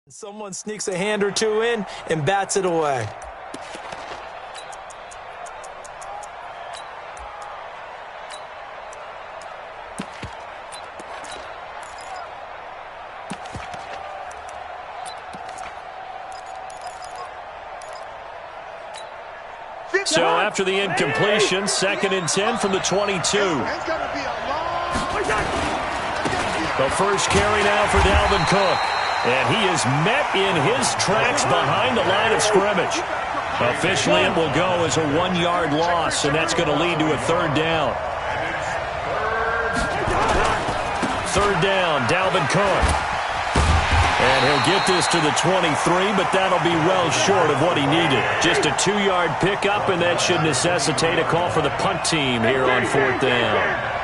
Someone sneaks a hand or two in and bats it away. So after the incompletion, 2nd and 10 from the 22. The first carry now for Dalvin Cook. And he is met in his tracks behind the line of scrimmage. Officially, it will go as a 1-yard loss, and that's going to lead to a 3rd down. 3rd down, Dalvin Cook. And he'll get this to the 23, but that'll be well short of what he needed. Just a 2-yard pickup, and that should necessitate a call for the punt team here on 4th down.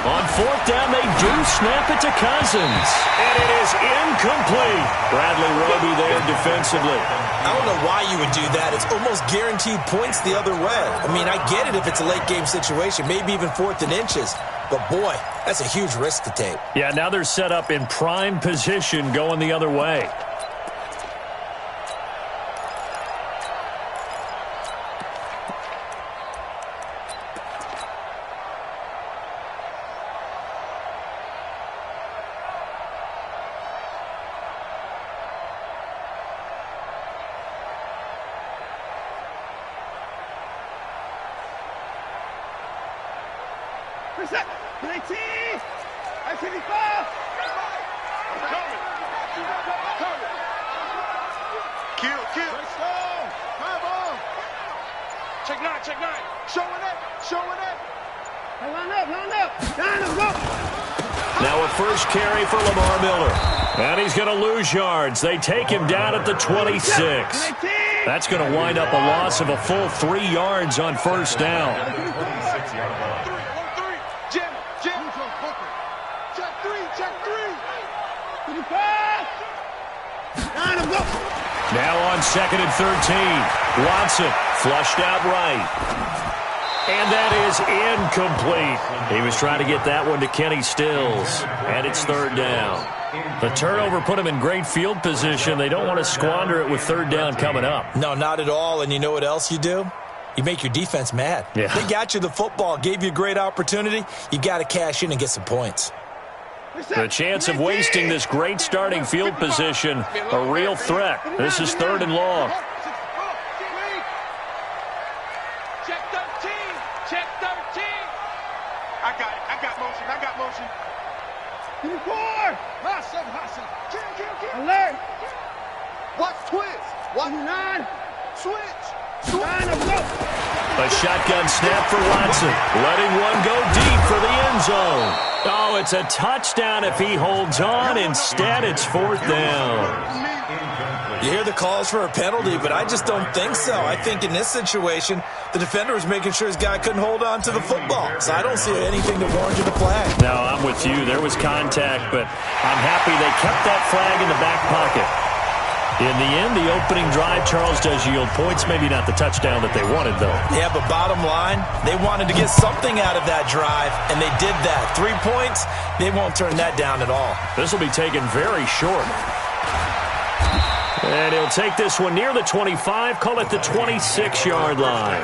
On 4th down, they do snap it to Cousins. And it is incomplete. Bradley Roby there defensively. I don't know why you would do that. It's almost guaranteed points the other way. I mean, I get it if it's a late-game situation, maybe even 4th and inches. But, boy, that's a huge risk to take. Yeah, now they're set up in prime position going the other way. Now a first carry for Lamar Miller. And he's going to lose yards. They take him down at the 26. That's going to wind up a loss of a full 3 yards on 1st down. Now on 2nd and 13. Watson flushed out right. And that is incomplete. He was trying to get that one to Kenny Stills. And it's 3rd down. The turnover put him in great field position. They don't want to squander it with 3rd down coming up. No, not at all. And you know what else you do? You make your defense mad. Yeah. They got you the football, gave you a great opportunity. You got to cash in and get some points. The chance of wasting this great starting field position, a real threat. This is 3rd and long. Check 13. Check 13. I got motion. 4. Hassan. Alert. Watch twist. Watch 9. switch. 9 of go. A shotgun snap for Watson. Letting one go deep for the end zone. Oh, it's a touchdown if he holds on. Instead, it's 4th down. You hear the calls for a penalty, but I just don't think so. I think in this situation, the defender was making sure his guy couldn't hold on to the football. So I don't see anything that warranted a flag. No, I'm with you. There was contact, but I'm happy they kept that flag in the back pocket. In the end, the opening drive, Charles, does yield points. Maybe not the touchdown that they wanted, though. Yeah, but bottom line, they wanted to get something out of that drive, and they did that. 3 points, they won't turn that down at all. This will be taken very short. And he'll take this one near the 25, call it the 26-yard line.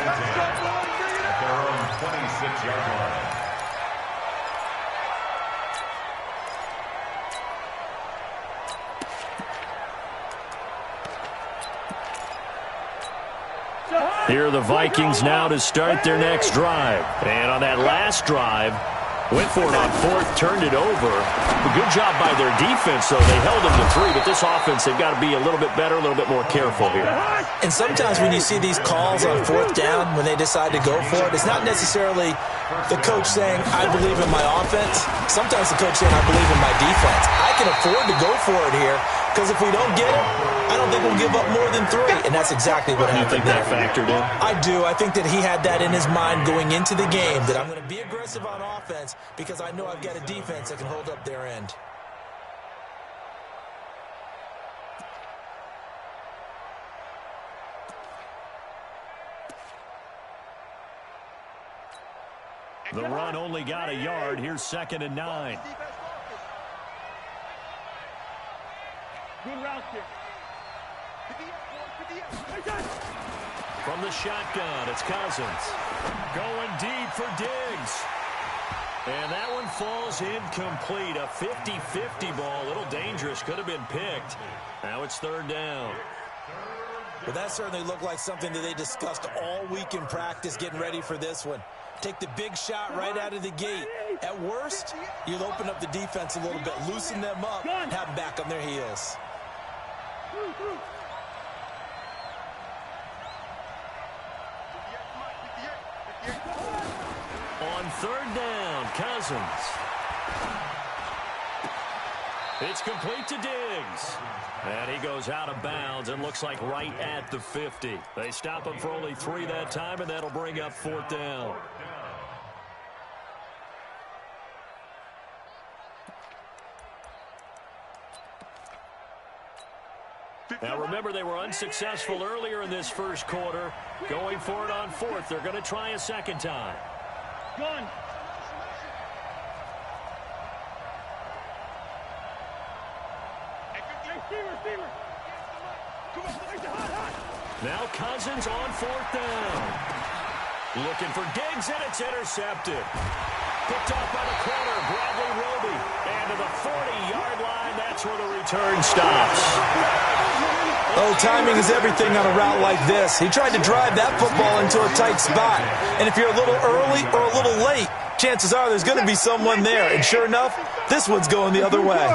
Here are the Vikings now to start their next drive. And on that last drive, went for it on 4th, turned it over. A good job by their defense, though. They held them to 3, but this offense, they've got to be a little bit better, a little bit more careful here. And sometimes when you see these calls on 4th down, when they decide to go for it, it's not necessarily the coach saying, I believe in my offense. Sometimes the coach saying, I believe in my defense. I can afford to go for it here, because if we don't get it, I don't think we'll give up more than 3. And that's exactly what happened. You think that factored in? I do. I think that he had that in his mind going into the game, that I'm going to be aggressive on offense because I know I've got a defense that can hold up their end. The run only got a yard. Here's 2nd and 9. Good route here. From the shotgun, it's Cousins. Going deep for Diggs. And that one falls incomplete. A 50-50 ball. A little dangerous. Could have been picked. Now it's 3rd down. Well, that certainly looked like something that they discussed all week in practice getting ready for this one. Take the big shot right out of the gate. At worst, you'll open up the defense a little bit, loosen them up, have them back on their heels. On 3rd down, Cousins. It's complete to Diggs. And he goes out of bounds and looks like right at the 50. They stop him for only 3 that time, and that'll bring up 4th down. Now remember, they were unsuccessful earlier in this first quarter. Going for it on 4th. They're going to try a 2nd time. Gun. Receiver. Come on, now Cousins on 4th down. Looking for Diggs, and it's intercepted. Picked off by the corner, Bradley Roby. And to the 40-yard line, that's where the return stops. Oh, timing is everything on a route like this. He tried to drive that football into a tight spot. And if you're a little early or a little late, chances are there's going to be someone there. And sure enough, this one's going the other way.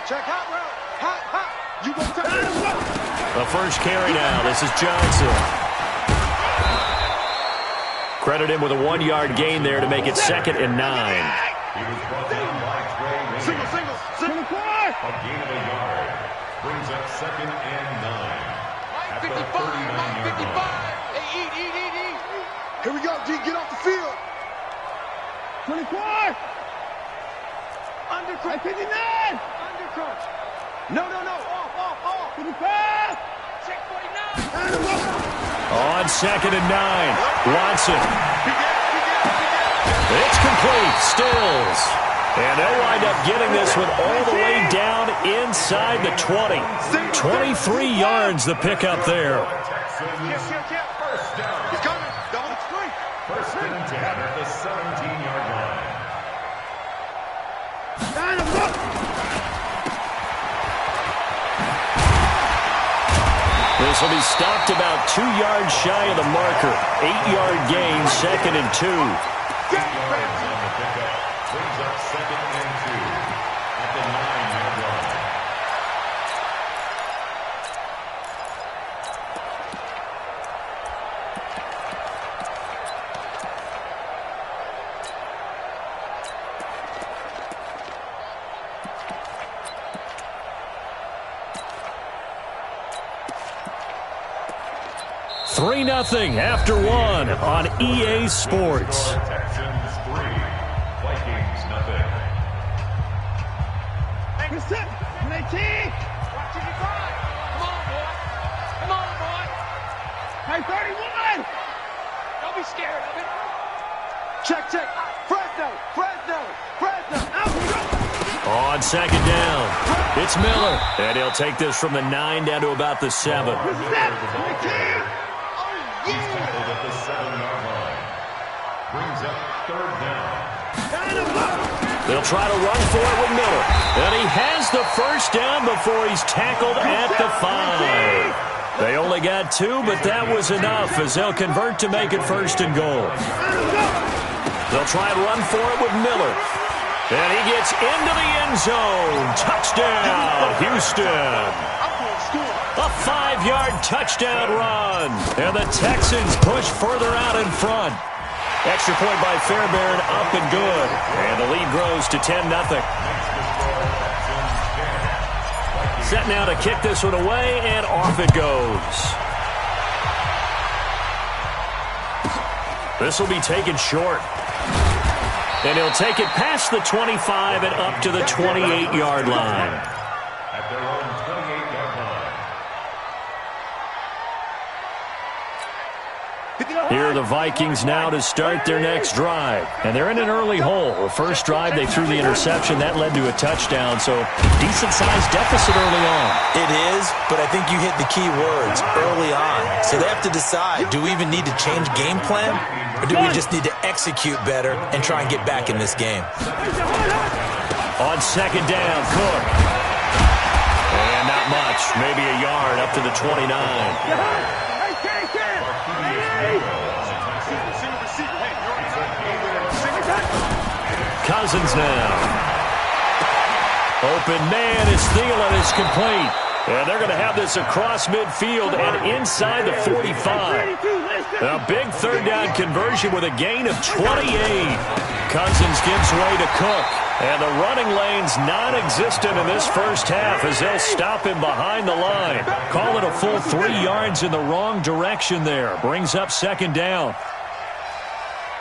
Check hot route. Hot. You go touch it. The first carry now. This is Johnson. Credit him with a 1-yard gain there to make it 2nd and 9. Single. A gain of a yard brings up 2nd and 9. At the 39-yard line. Hey, eat. Here we go, G. Get off the field. 24. Undercrunch. 59. Undercrunch. No. Off. 55. Check 49. On 2nd and 9. Watson. It's complete. Stills. And they'll wind up getting this one all the way down inside the 20. 23 yards the pickup there. First down. He's coming. Double 3. First and 10 at the 17-yard line. This will be stopped about 2 yards shy of the marker. 8-yard gain, 2nd and 2. 8 yards on the pickup. Brings up 2nd and 2 at the 9-yard line. Three 0 after 1 on EA Sports. Texans 3, Vikings 0. Good set. 19. Watch it, you cry. Come on, boy. High 31. Don't be scared of it. Check. Fresno. Out we go. On 2nd down, it's Miller. And he'll take this from the 9 down to about the 7. Good set. 19. He's tackled at the 7-yard line. Brings up 3rd down. They'll try to run for it with Miller. And he has the first down before he's tackled at the 5. They only got 2, but that was enough as they'll convert to make it 1st and goal. They'll try and run for it with Miller. And he gets into the end zone. Touchdown, Houston. A 5-yard touchdown run. And the Texans push further out in front. Extra point by Fairbairn, up and good. And the lead grows to 10-0. Set now to kick this one away, and off it goes. This will be taken short. And he'll take it past the 25 and up to the 28-yard line. At their own 28-yard line. Here are the Vikings now to start their next drive. And they're in an early hole. The first drive, they threw the interception. That led to a touchdown, so decent-sized deficit early on. It is, but I think you hit the key words, early on. So they have to decide, do we even need to change game plan, or do we just need to execute better and try and get back in this game? On second down, Cook. And not much, maybe a yard up to the 29. Cousins now. Open man is Thielen, is complete. And they're going to have this across midfield and inside the 45. A big third down conversion with a gain of 28. Cousins gives way to Cook. And the running lane's non-existent in this first half as they'll stop him behind the line. Call it a full 3 yards in the wrong direction there. Brings up second down.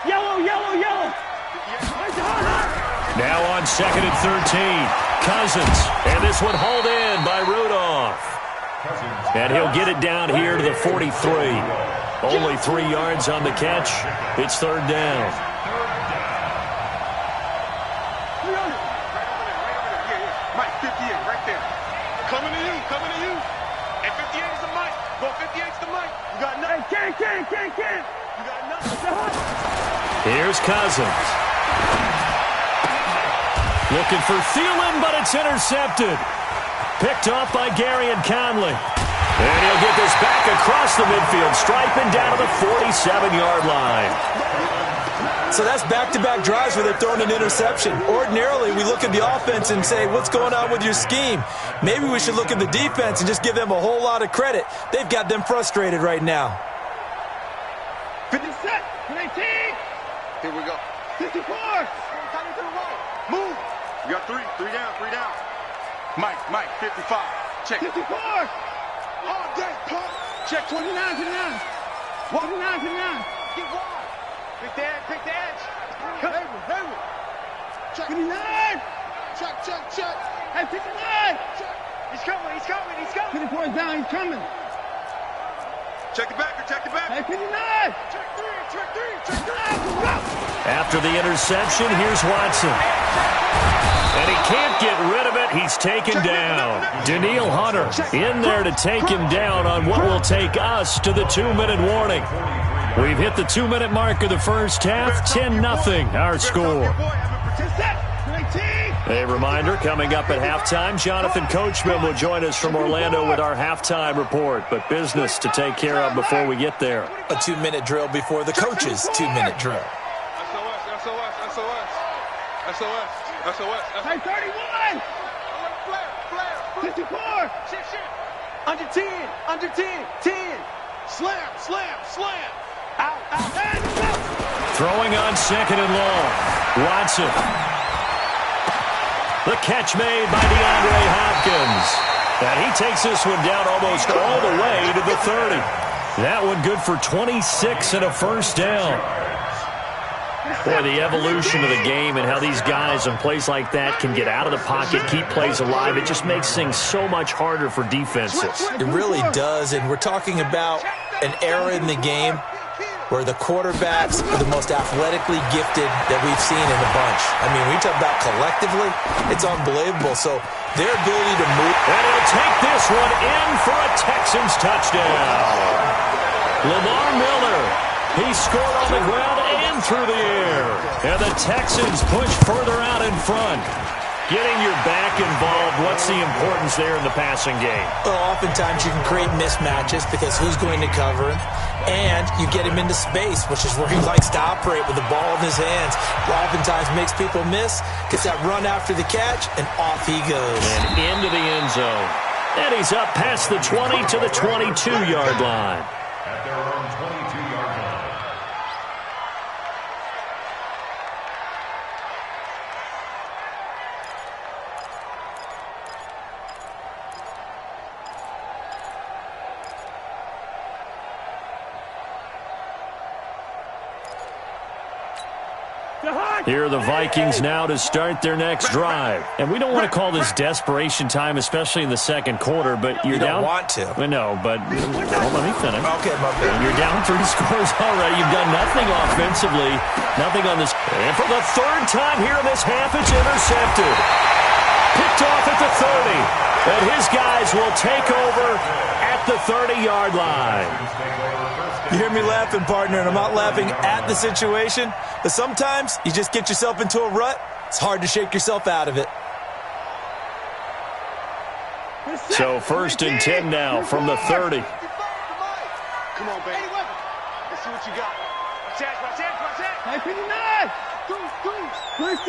Yellow, yellow, yellow. Now on second and 13. Cousins. And this one hauled in by Rudolph. And he'll get it down here to the 43. Only 3 yards on the catch. It's third down. Mike, 58, right there. Coming to you, coming to you. And 58 is the Mike. Go 58 is the Mike. You got nothing. Can't. You got nothing. Here's Cousins. Looking for Thielen, but it's intercepted. Picked off by Gary and Conley. And he'll get this back across the midfield stripe and down to the 47-yard line. So that's back-to-back drives where they're throwing an interception. Ordinarily, we look at the offense and say, what's going on with your scheme? Maybe we should look at the defense and just give them a whole lot of credit. They've got them frustrated right now. 50 set. 19. Here we go. 54. Move. You got three down. Mike, 55. Check. 54. All day, pump. Check 29. 29. Get wide. Pick the edge. Hayward. Check. 59. Check. Hey, 59. Check. He's coming. 54 is down. He's coming. Check the back. Hey, 59. Check three. After the interception, here's Watson. And he can't get rid of it. He's taken down. Daniil Hunter in there to take him down on what will take us to the 2-minute warning. We've hit the 2-minute mark of the first half. 10-0 our score. A reminder, coming up at halftime, Jonathan Coachman will join us from Orlando with our halftime report. But business to take care of before we get there. A 2-minute drill before the coach's 2-minute drill. SOS. Hey, 31. 54. Under 10. 10. Slam. Out. Throwing on second and long. Watson. The catch made by DeAndre Hopkins. And he takes this one down almost all the way to the 30. That one good for 26 and a first down. Boy, the evolution of the game and how these guys in plays like that can get out of the pocket, keep plays alive, it just makes things so much harder for defenses. It really does, and we're talking about an era in the game where the quarterbacks are the most athletically gifted that we've seen in the bunch. I mean, we talk about collectively, it's unbelievable. So their ability to move. And he'll take this one in for a Texans touchdown. Lamar Miller, he scored on the ground and through the air. And the Texans push further out in front. Getting your back involved, what's the importance there in the passing game? Well, oftentimes you can create mismatches because who's going to cover him? And you get him into space, which is where he likes to operate with the ball in his hands. Oftentimes makes people miss, gets that run after the catch, and off he goes. And into the end zone. And he's up past the 20 to the 22-yard line. At their own 22-yard line. Here are the Vikings now to start their next drive. And we don't want to call this desperation time, especially in the second quarter, but you're down. You don't want to. I know, but well, let me finish. Okay, my bad. You're down 3 scores already. You've done nothing offensively, nothing on this. And for the third time here in this half, it's intercepted. Picked off at the 30. And his guys will take over at the 30-yard line. You hear me laughing, partner, and I'm not laughing at the situation, but sometimes you just get yourself into a rut. It's hard to shake yourself out of it. So 1st and 10 now from the 30. Come on, baby. Let's see what you got. Watch out. Hey, 59. 26.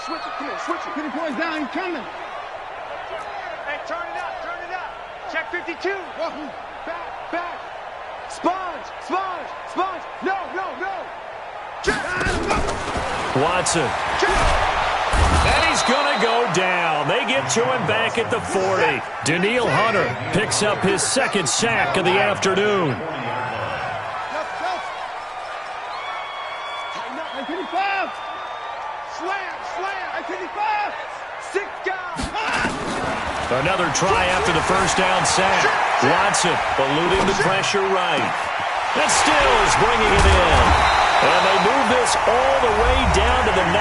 Switch it. Come on, switch it. 54 is down. He's coming. Hey, turn it up. Check 52. Back. Sponge. No. Check. Watson. And he's going to go down. They get to him back at the 40. Daniil Hunter picks up his 2nd sack of the afternoon. Tighten up. Hey, 55. Slam. Hey, 55. 6 guys. Another try after the first down sack. Watson eluding the pressure right. And Stills bringing it in. And they move this all the way down to the 9.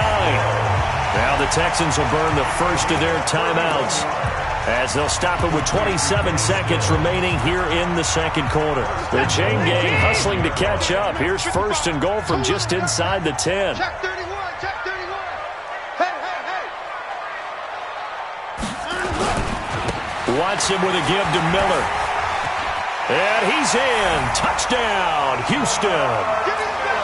Now the Texans will burn the first of their timeouts as they'll stop it with 27 seconds remaining here in the second quarter. The chain gang hustling to catch up. Here's 1st and goal from just inside the 10. Check 31. Hey. Watson with a give to Miller. And he's in. Touchdown, Houston.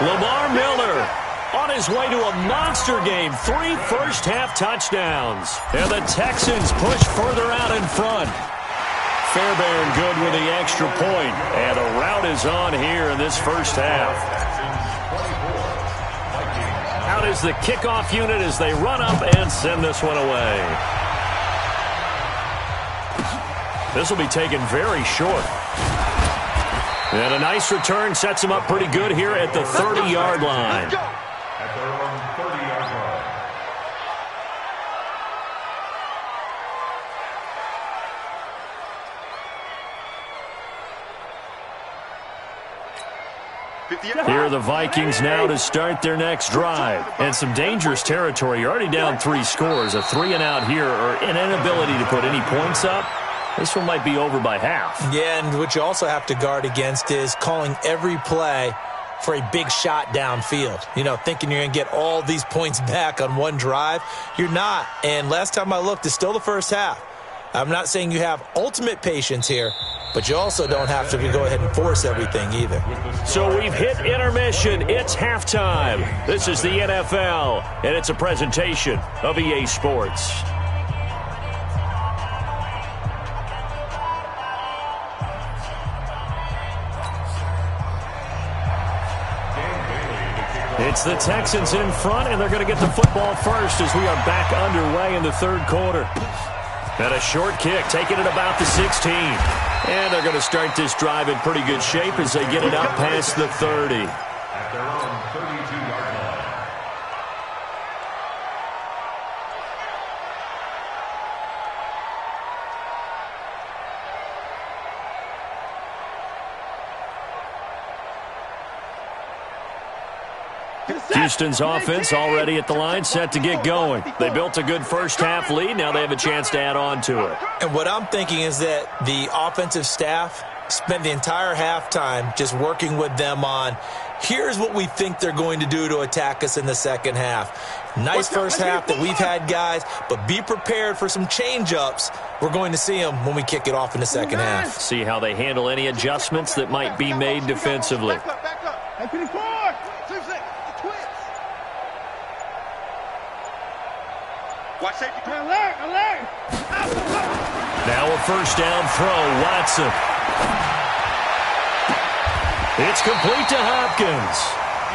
Lamar Miller on his way to a monster game. 3 first-half touchdowns. And the Texans push further out in front. Fairbairn good with the extra point. And the rout is on here in this first half. Out is the kickoff unit as they run up and send this one away. This will be taken very short. And a nice return sets him up pretty good here at the 30-yard line. At their own 30-yard line. Here are the Vikings now to start their next drive. And some dangerous territory. You're already down 3 scores. A 3-and-out here or an inability to put any points up. This one might be over by half. Yeah, and what you also have to guard against is calling every play for a big shot downfield. You know, thinking you're going to get all these points back on one drive. You're not. And last time I looked, it's still the first half. I'm not saying you have ultimate patience here, but you also don't have to go ahead and force everything either. So we've hit intermission. It's halftime. This is the NFL, and it's a presentation of EA Sports. It's the Texans in front, and they're going to get the football first as we are back underway in the third quarter. And a short kick, taking it about the 16. And they're going to start this drive in pretty good shape as they get it up past the 30. At their own 32-yard line. Houston's offense already at the line, set to get going. They built a good first-half lead. Now they have a chance to add on to it. And what I'm thinking is that the offensive staff spent the entire halftime just working with them on, here's what we think they're going to do to attack us in the second half. Nice first half that we've had, guys, but be prepared for some change-ups. We're going to see them when we kick it off in the second half. See how they handle any adjustments that might be made defensively. Back up. Hey, 54. Watch safety. Alert. Now a first down throw, Watson. It's complete to Hopkins.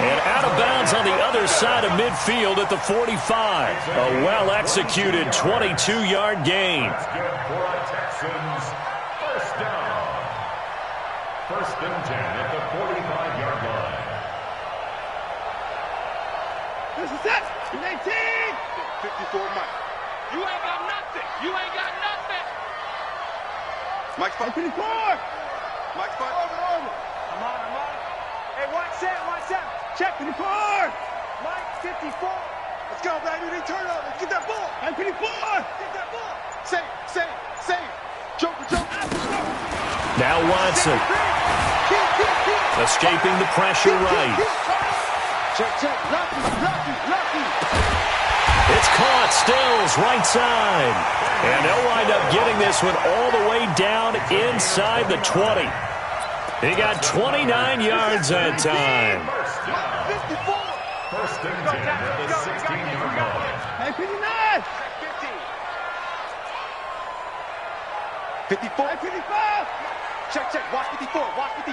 And out of bounds on the other side of midfield at the 45. A well-executed 22-yard gain. That's good for the Texans. First down. 1st and 10 at the 45-yard line. 54. Mike spot. Over. I'm on. Hey, watch that. Check. 54. Mike, 54. Let's go, baby. They turn up. Let's get that ball. 54. Get that ball. Save. Joker. Now Watson. Escaping the pressure right. Check. Lucky. It's caught. Stills right side. And they'll wind up getting this one all the way down inside the 20. He got 29 yards that time. 54. First and 10 at the 16-yard line. Hey, 59. 54. Hey, 55. Check. Watch 54.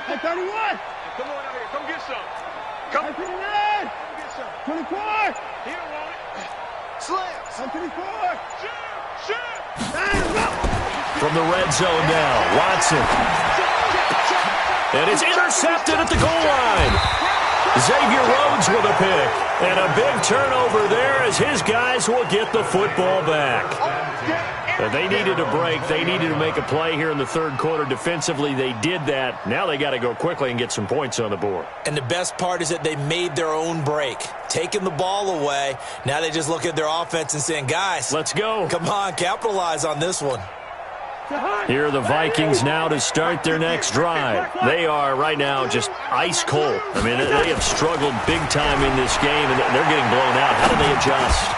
Hey, 31. Come on out here. Come get some. Hey, 59. Come get some. 24. He don't want it. Slams. Hey, 24. Shoot. From the red zone now, Watson. And it's intercepted at the goal line. Xavier Rhodes with a pick. And a big turnover there as his guys will get the football back. But they needed a break. They needed to make a play here in the third quarter. Defensively, they did that. Now they got to go quickly and get some points on the board. And the best part is that they made their own break, taking the ball away. Now they just look at their offense and saying, guys, let's go. Come on, capitalize on this one. Here are the Vikings now to start their next drive. They are right now just ice cold. I mean, they have struggled big time in this game, and they're getting blown out. How do they adjust?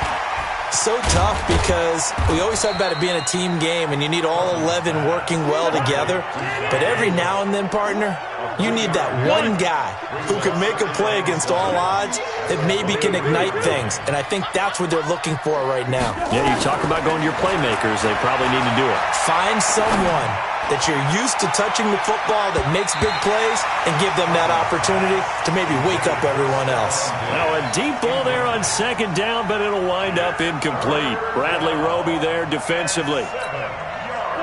So tough because we always talk about it being a team game, and you need all 11 working well together. But every now and then, partner, you need that one guy who can make a play against all odds that maybe can ignite things. And I think that's what they're looking for right now. Yeah, you talk about going to your playmakers. They probably need to do it. Find someone that you're used to touching the football that makes big plays and give them that opportunity to maybe wake up everyone else. Now a deep ball there on second down, but it'll wind up incomplete. Bradley Roby there defensively.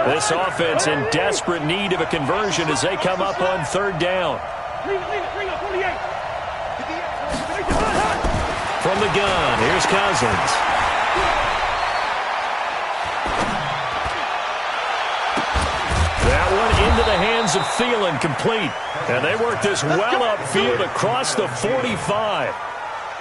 This offense in desperate need of a conversion as they come up on third down. From the gun, here's Cousins. That one into the hands of Thielen, complete. And they work this well upfield across the 45.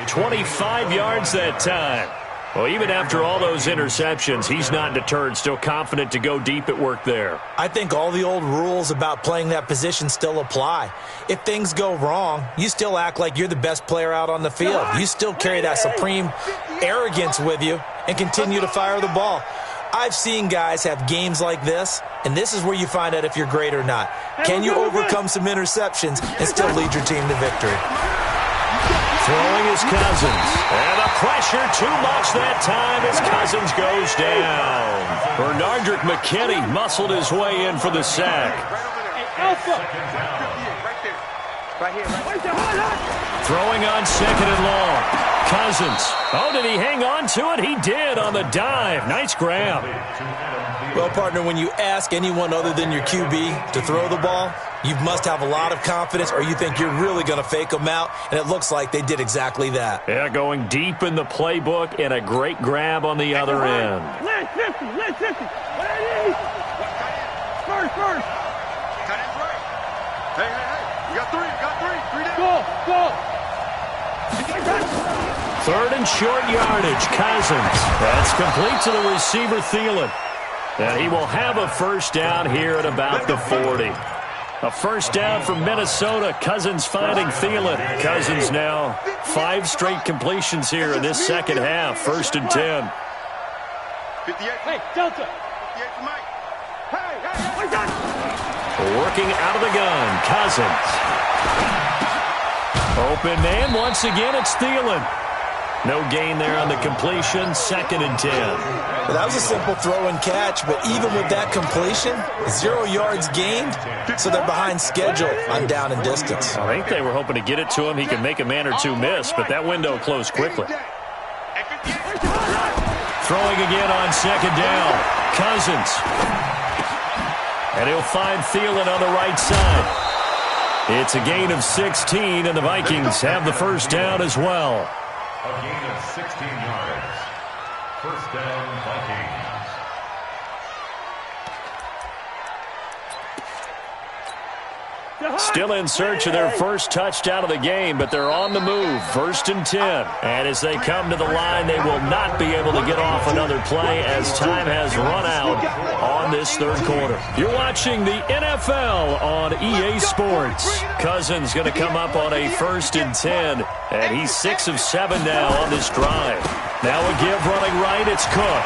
25 yards that time. Well, even after all those interceptions, he's not deterred, still confident to go deep at work there. I think all the old rules about playing that position still apply. If things go wrong, you still act like you're the best player out on the field. You still carry that supreme arrogance with you and continue to fire the ball. I've seen guys have games like this, and this is where you find out if you're great or not. Can you overcome some interceptions and still lead your team to victory? Throwing is Cousins. And the pressure too much that time as Cousins goes down. Bernardrick McKinney muscled his way in for the sack. Throwing on second and long. Cousins. Oh, did he hang on to it? He did on the dive. Nice grab. Well, partner, when you ask anyone other than your QB to throw the ball, you must have a lot of confidence or you think you're really going to fake them out, and it looks like they did exactly that. Yeah, going deep in the playbook and a great grab on the other end. Last 50. First. Tight end's right. Hey. You got three down. Go. Third and short yardage, Cousins. That's complete to the receiver, Thielen. And he will have a first down here at about the 40. A first down from Minnesota. Cousins finding Thielen. Cousins now 5 straight completions here in this second half. First and 10. 58. Hey, Delta. 58 for Mike. Working out of the gun, Cousins. Open man, once again it's Thielen. No gain there on the completion, second and 10. Well, that was a simple throw and catch, but even with that completion, 0 yards gained, so they're behind schedule on down and distance. I think they were hoping to get it to him. He could make a man or two miss, but that window closed quickly. Throwing again on second down, Cousins. And he'll find Thielen on the right side. It's a gain of 16, and the Vikings have the first down as well. A gain of 16 yards. First down, Vikings. Still in search of their first touchdown of the game, but they're on the move. 1st and 10. And as they come to the line, they will not be able to get off another play as time has run out on this third quarter. You're watching the NFL on EA Sports. Cousins going to come up on a 1st and 10, and he's 6 of 7 now on this drive. Now a give running right, it's Cook.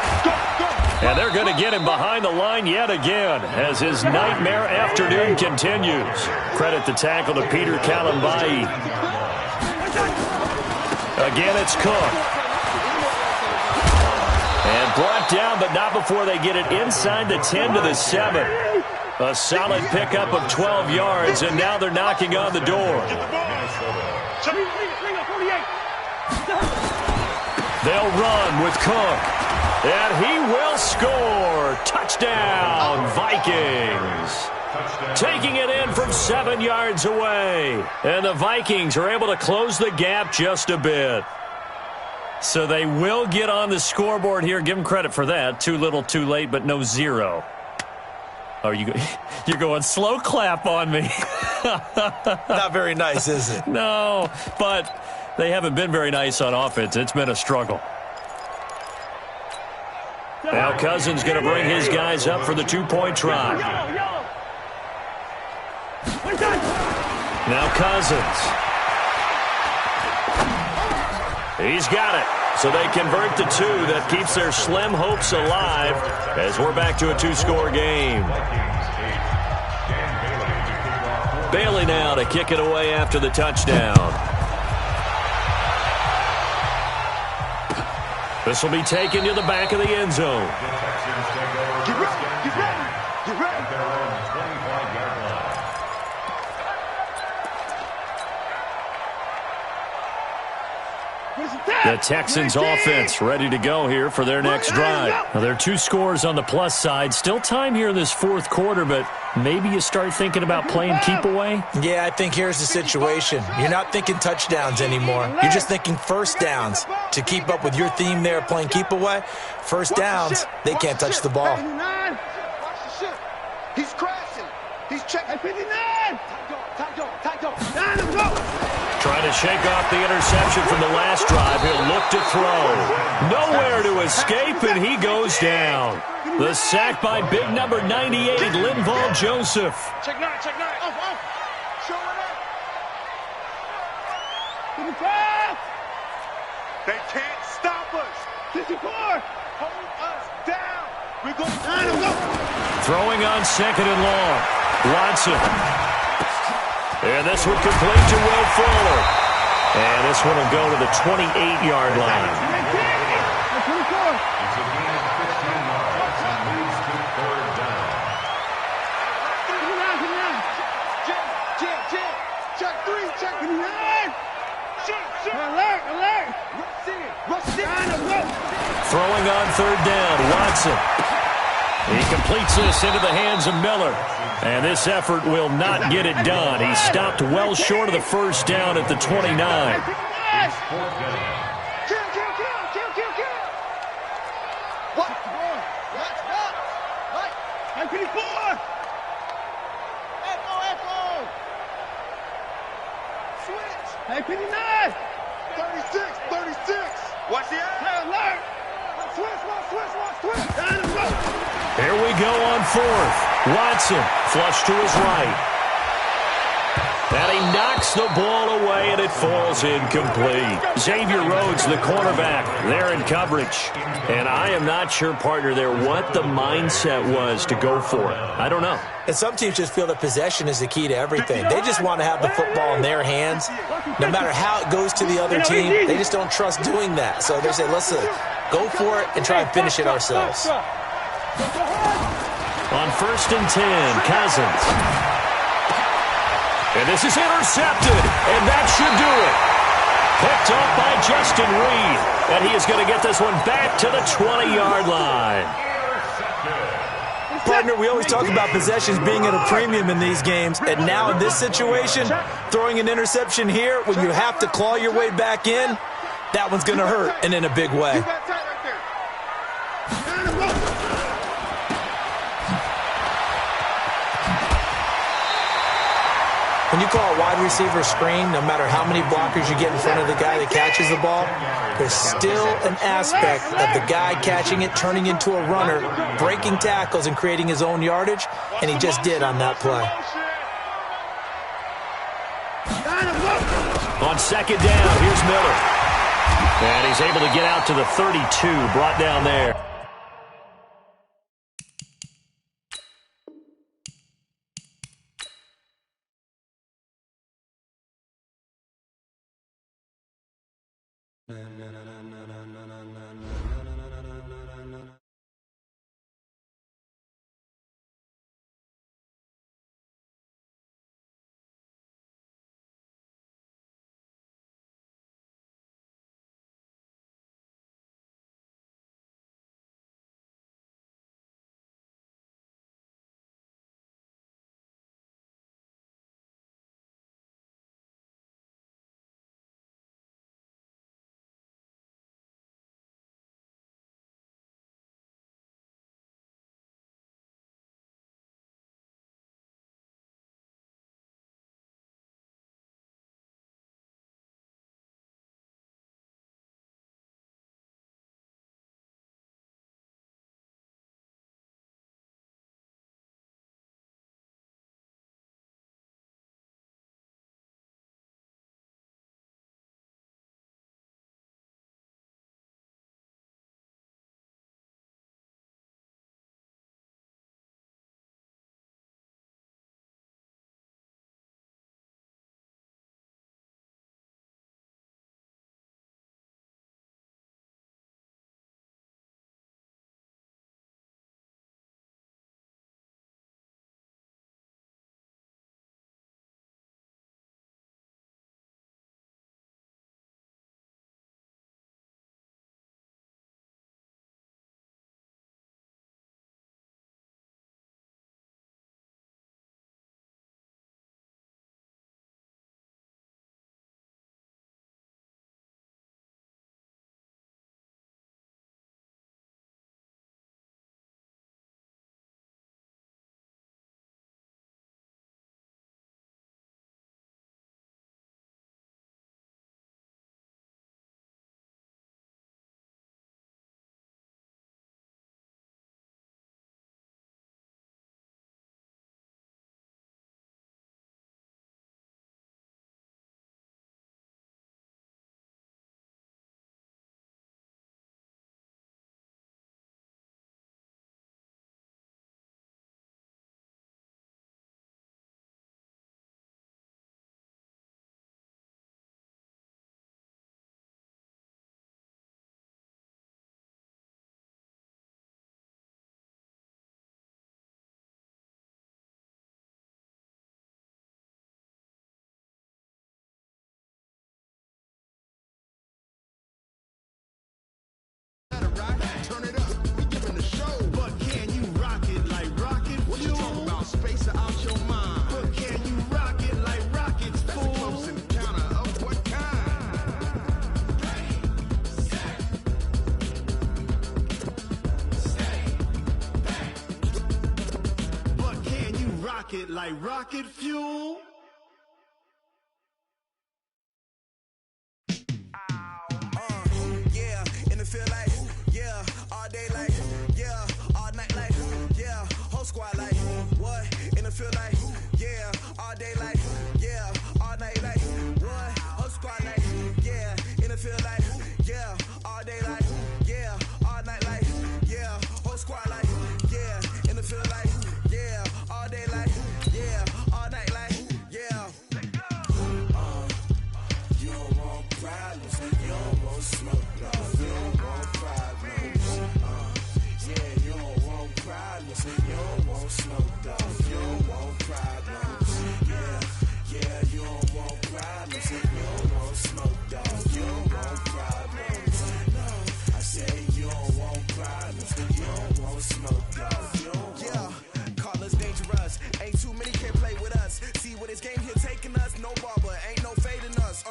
And they're going to get him behind the line yet again as his nightmare afternoon continues. Credit the tackle to Peter Kalambai. Again, it's Cook. And brought down, but not before they get it inside the 10 to the 7. A solid pickup of 12 yards, and now they're knocking on the door. They'll run with Cook. And he will score. Touchdown, Vikings. Taking it in from 7 yards away. And the Vikings are able to close the gap just a bit. So they will get on the scoreboard here. Give them credit for that. Too little, too late, but no 0. Oh, you're going slow clap on me. Not very nice, is it? No, but they haven't been very nice on offense. It's been a struggle. Now Cousins going to bring his guys up for the 2-point try. Now Cousins. He's got it. So they convert the 2. That keeps their slim hopes alive as we're back to a 2-score game. Bailey now to kick it away after the touchdown. This will be taken to the back of the end zone. Get ready, get ready, get ready. The Texans offense ready to go here for their next drive. Now, there are 2 scores on the plus side. Still time here in this 4th quarter, but maybe you start thinking about playing keep away? Yeah, I think here's the situation. You're not thinking touchdowns anymore. You're just thinking first downs. To keep up with your theme there, playing keep away, first downs, they can't touch the ball. Watch the ship. He's crashing. He's checking. 59. Tight dog. Trying to shake off the interception from the last drive. He'll look to throw. Nowhere to escape, and he goes down. The sack by big number 98, Linval Joseph. Check 9. Off. Show it up. They can't stop us. 54. Hold us down. We're going to go. Throwing on 2nd and long. Watson. And this one complete to Will Fuller. And this one will go to the 28-yard line. It's a gain of 15 yards and leads to 3rd down. Jam. Check 3. Alert. Rush it. Throwing on 3rd down, Watson. He completes this into the hands of Miller. And this effort will not get it done. He stopped well short of the first down at the 29. Kill. What? Let's go. Right. 54. Echo. Switch. 59. 36. Watch the eye. Alert. Switch. Here we go on 4th. Watson, flush to his right. And he knocks the ball away, and it falls incomplete. Xavier Rhodes, the cornerback, there in coverage. And I am not sure, partner, there what the mindset was to go for it. I don't know. And some teams just feel that possession is the key to everything. They just want to have the football in their hands. No matter how it goes to the other team, they just don't trust doing that. So they say, listen, go for it and try and finish it ourselves. On 1st and 10, Cousins. And this is intercepted, and that should do it. Picked up by Justin Reed, and he is going to get this one back to the 20-yard line. Partner, we always talk about possessions being at a premium in these games, and now in this situation, throwing an interception here when you have to claw your way back in, that one's going to hurt, and in a big way. When you call a wide receiver screen, no matter how many blockers you get in front of the guy that catches the ball, there's still an aspect of the guy catching it, turning into a runner, breaking tackles and creating his own yardage, and he just did on that play. On second down, here's Miller. And he's able to get out to the 32, brought down there. Like rocket fuel. Yeah, in the field like, yeah, all day like, yeah, all night like, yeah, whole squad like, what? In the field like, yeah, all day like, yeah, all night like, what? Whole squad like, yeah, in the field like, yeah, all day like, yeah, all night like, yeah, whole squad like, yeah, in the field like, yeah, all day like, yeah, all night like, yeah. You don't want problems, you don't want smoke, no, you don't want problems. Yeah, you don't want problems, you don't want smoke, dog, you don't want problems. Yeah, you don't want problems, you don't want smoke, dog, you don't want problems. No, I say you don't want problems, you don't want smoke, dog, you don't want. Yeah, call us dangerous, ain't too many can play with us. See what this game here taking us, no ball, but ain't no fading us.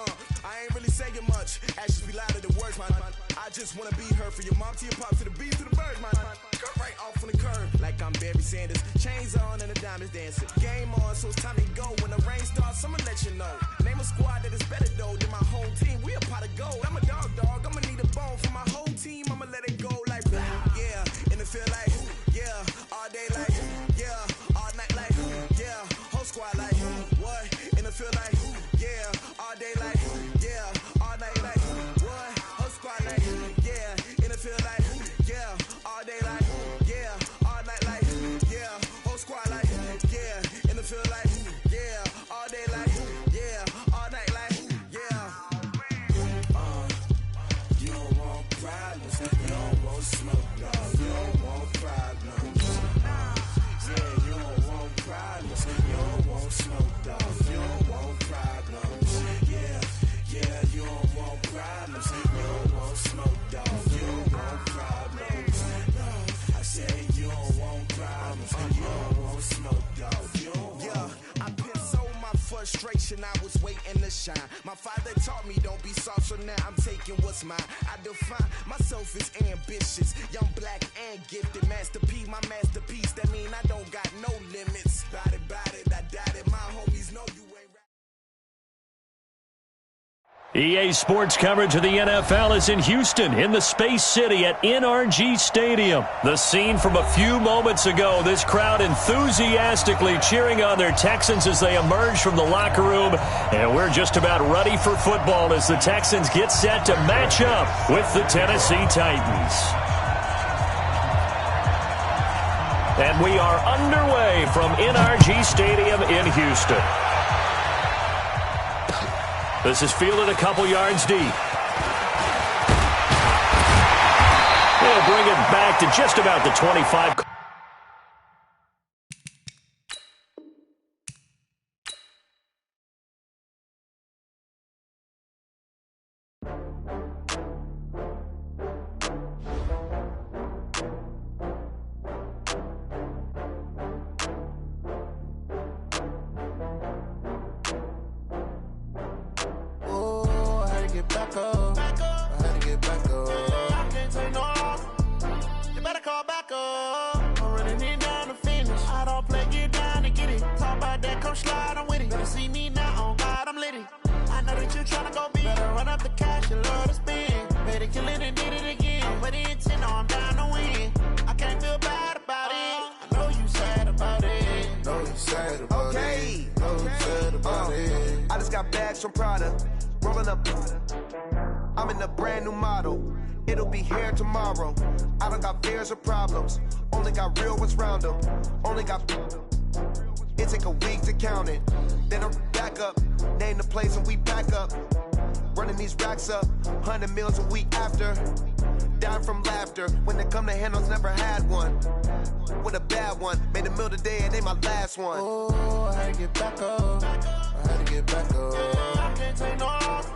I ain't really saying much, actions be louder than words, man. I just wanna be heard for your mom to your pop to the beat to the bird, man. Cut right off on the curb, like I'm Barry Sanders. Chains on and the diamonds dancing. Game on, so it's time to go. When the rain starts, I'ma let you know. Name a squad that is better though than my whole team. We a pot of gold. I'm a dog. I'ma need a bone for my whole team. I'ma let it go like yeah. And it feel like yeah. All day like yeah. All night like yeah. Whole squad like what? And it feel like yeah. All day like yeah. All night like what? Whole squad like yeah. And it feel like yeah. All day like yeah. All night like yeah. Whole squad like yeah. And it feel like yeah. All day like yeah. All night like yeah. You don't want problems. You don't want smoke, dog. You don't want problems. Yeah, you don't want problems. You don't want smoke, dog. You don't want problems. Yeah, you don't want problems. You don't want smoke, dog. You don't want problems. I said you don't want problems. You don't want smoke, dog. You don't want. Yeah, I put so my frustration. I was waiting to shine. My father taught me don't be soft, so now I'm taking what's mine. I define myself as ambitious, young, black, and gifted. Master P, my masterpiece. That mean I don't got no limits. Bout it, I doubt it. My homies know you ain't rap. EA Sports coverage of the NFL is in Houston, in the Space City at NRG Stadium. The scene from a few moments ago, this crowd enthusiastically cheering on their Texans as they emerge from the locker room. And we're just about ready for football as the Texans get set to match up with the Tennessee Titans. And we are underway from NRG Stadium in Houston. This is fielded a couple yards deep. They'll bring it back to just about the 25. I just got bags from Prada, rolling up. I'm in a brand new model. It'll be here tomorrow. I don't got fears or problems. Only got real ones round them. Only got. It take a week to count it. Then I'm back up. Name the place and we back up. Running these racks up. 100 meals a week after. Down from laughter. When they come to handles, never had one. With a bad one. Made a meal today and they my last one. Oh, I had to get back up. I had to get back up. I can't take no off.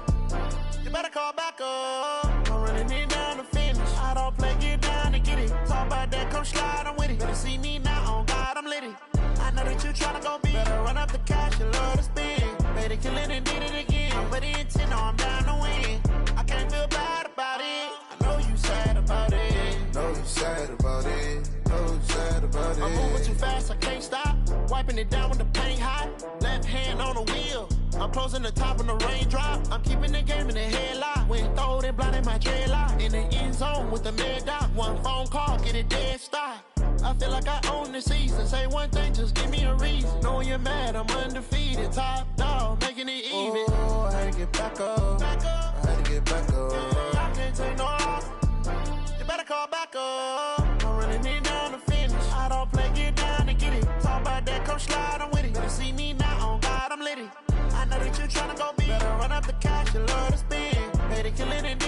You better call back up. I'm running it down to finish. I don't play, get down and get it. Talk about that, come slide, I'm with it. Better see me now, on God, I'm litty. I know that you tryna go big. Better run up the cash, you love to spend. Made it, kill it, and did it again. But the intent, no, I'm down to win. I can't feel bad about it. I know you sad about it. Know you sad about it. Know you sad about it. I'm moving too fast, I can't stop. Wiping it down with the paint hot. Left hand on the wheel. I'm closing the top when the raindrop. I'm keeping the game in the headlock. When throwed and blinded my dreadlock. In the end zone with the mad dot. One phone call, get it dead stop. I feel like I own the season. Say one thing, just give me a reason. Knowing you're mad, I'm undefeated. Top dog, making it even. Oh, I had to get back up. Back up. I had to get back up. I can't take no off. You better call back up. I'm running it down to finish. I don't play, get down and get it. Talk about that, come slide, I'm with it. Better see me now, on God, I'm litty. I know that you tryna go big. Better run up the cash, you love to spend. Made it, kill it, and